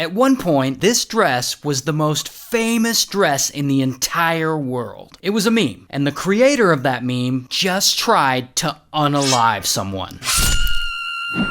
At one point, this dress was the most famous dress in the entire world. It was a meme, and the creator of that meme just tried to unalive someone.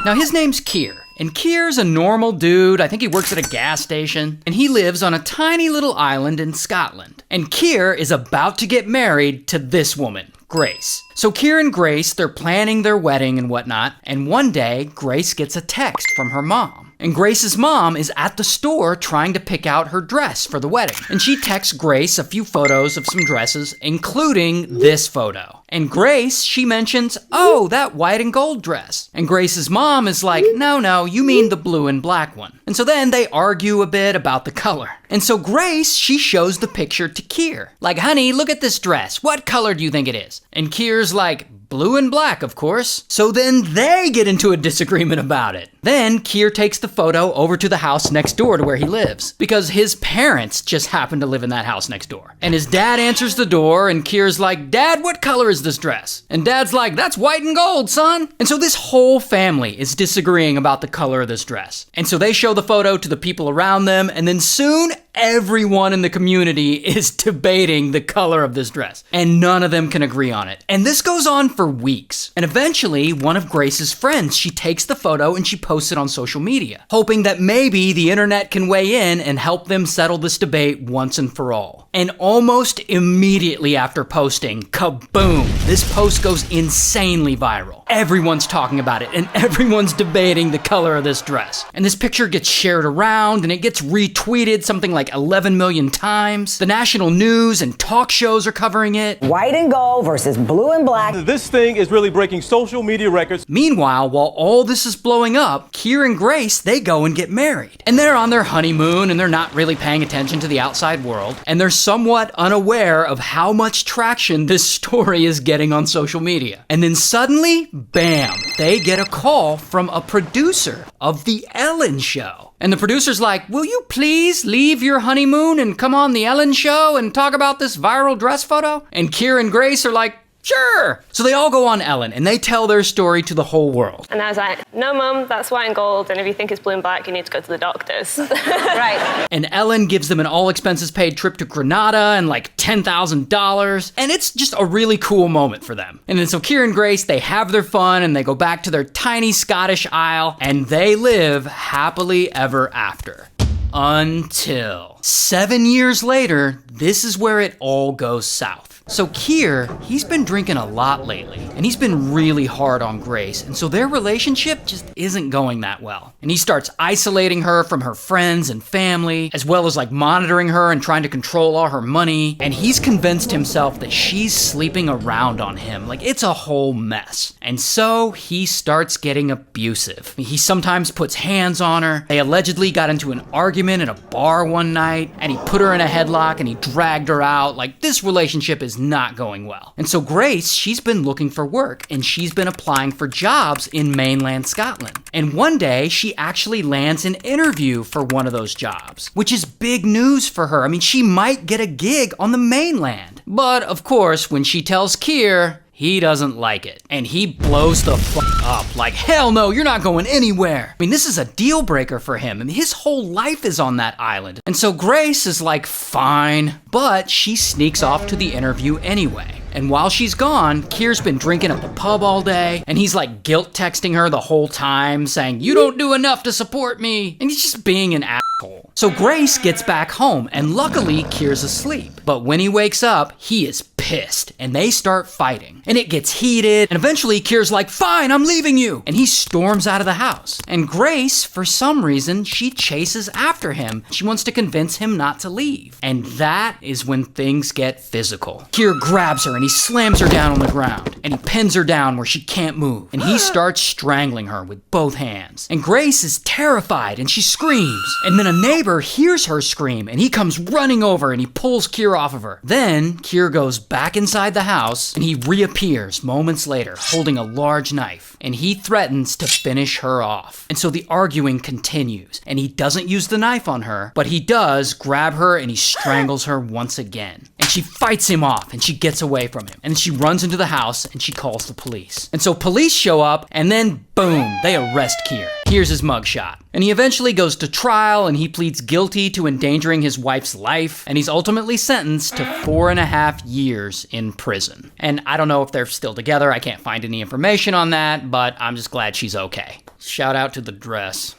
Now, his name's Keir. And Keir's a normal dude. I think he works at a gas station. And he lives on a tiny little island in Scotland. And Keir is about to get married to this woman, Grace. So Keir and Grace, they're planning their wedding and whatnot. And one day, Grace gets a text from her mom. And Grace's mom is at the store trying to pick out her dress for the wedding. And she texts Grace a few photos of some dresses, including this photo. And Grace, she mentions, oh, that white and gold dress. And Grace's mom is like, no, you mean the blue and black one. And so then they argue a bit about the color. And so Grace, she shows the picture to Keir. Like, honey, look at this dress. What color do you think it is? And Keir's like, blue and black, of course. So then they get into a disagreement about it. Then Keir takes the photo over to the house next door to where he lives, because his parents just happen to live in that house next door. And his dad answers the door, and Keir's like, Dad, what color is this dress? And Dad's like, that's white and gold, son. And so this whole family is disagreeing about the color of this dress. And so they show the photo to the people around them, and then soon everyone in the community is debating the color of this dress. And none of them can agree on it. And this goes on for weeks. And eventually, one of Grace's friends, she takes the photo and she posts it on social media, hoping that maybe the internet can weigh in and help them settle this debate once and for all. And almost immediately after posting, kaboom, this post goes insanely viral. Everyone's talking about it and everyone's debating the color of this dress. And this picture gets shared around and it gets retweeted something like 11 million times. The national news and talk shows are covering it. White and gold versus blue and black. This thing is really breaking social media records. Meanwhile, while all this is blowing up, Keir and Grace, they go and get married. And they're on their honeymoon and they're not really paying attention to the outside world. And they're somewhat unaware of how much traction this story is getting on social media. And then suddenly, bam, they get a call from a producer of The Ellen Show. And the producer's like, will you please leave your honeymoon and come on The Ellen Show and talk about this viral dress photo? And Keir and Grace are like, sure. So they all go on Ellen and they tell their story to the whole world. And I was like, no, Mum, that's white and gold. And if you think it's blue and black, you need to go to the doctors. Right. And Ellen gives them an all expenses paid trip to Granada and like $10,000. And it's just a really cool moment for them. And then so Keir and Grace, they have their fun and they go back to their tiny Scottish isle and they live happily ever after. Until 7 years later, this is where it all goes south. So Keir, he's been drinking a lot lately, and he's been really hard on Grace, and so their relationship just isn't going that well. And he starts isolating her from her friends and family, as well as like monitoring her and trying to control all her money, and he's convinced himself that she's sleeping around on him. Like, it's a whole mess. And so he starts getting abusive. He sometimes puts hands on her. They allegedly got into an argument at a bar one night, and he put her in a headlock and he dragged her out. Like, this relationship is not going well. And so Grace, she's been looking for work and she's been applying for jobs in mainland Scotland. And one day she actually lands an interview for one of those jobs, which is big news for her. I mean, she might get a gig on the mainland. But of course, when she tells Keir, he doesn't like it. And he blows the fuck up. Like, hell no, you're not going anywhere. I mean, this is a deal breaker for him. I mean, his whole life is on that island. And so Grace is like, fine. But she sneaks off to the interview anyway. And while she's gone, Keir's been drinking at the pub all day, and he's like guilt texting her the whole time, saying, you don't do enough to support me. And he's just being an asshole. So Grace gets back home, and luckily Keir's asleep. But when he wakes up, he is pissed, and they start fighting. And it gets heated, and eventually Keir's like, fine, I'm leaving you. And he storms out of the house. And Grace, for some reason, she chases after him. She wants to convince him not to leave. And that is when things get physical. Keir grabs her and he slams her down on the ground. And he pins her down where she can't move. And he starts strangling her with both hands. And Grace is terrified and she screams. And then a neighbor hears her scream and he comes running over and he pulls Keir off of her. Then Keir goes back inside the house and he reappears moments later holding a large knife. And he threatens to finish her off. And so the arguing continues. And he doesn't use the knife on her, but he does grab her and he strangles her once again. And she fights him off and she gets away from him. And she runs into the house and she calls the police. And so police show up and then boom, they arrest Keir. Here's his mugshot. And he eventually goes to trial, and he pleads guilty to endangering his wife's life, and he's ultimately sentenced to 4.5 years in prison. And I don't know if they're still together, I can't find any information on that, but I'm just glad she's okay. Shout out to the dress.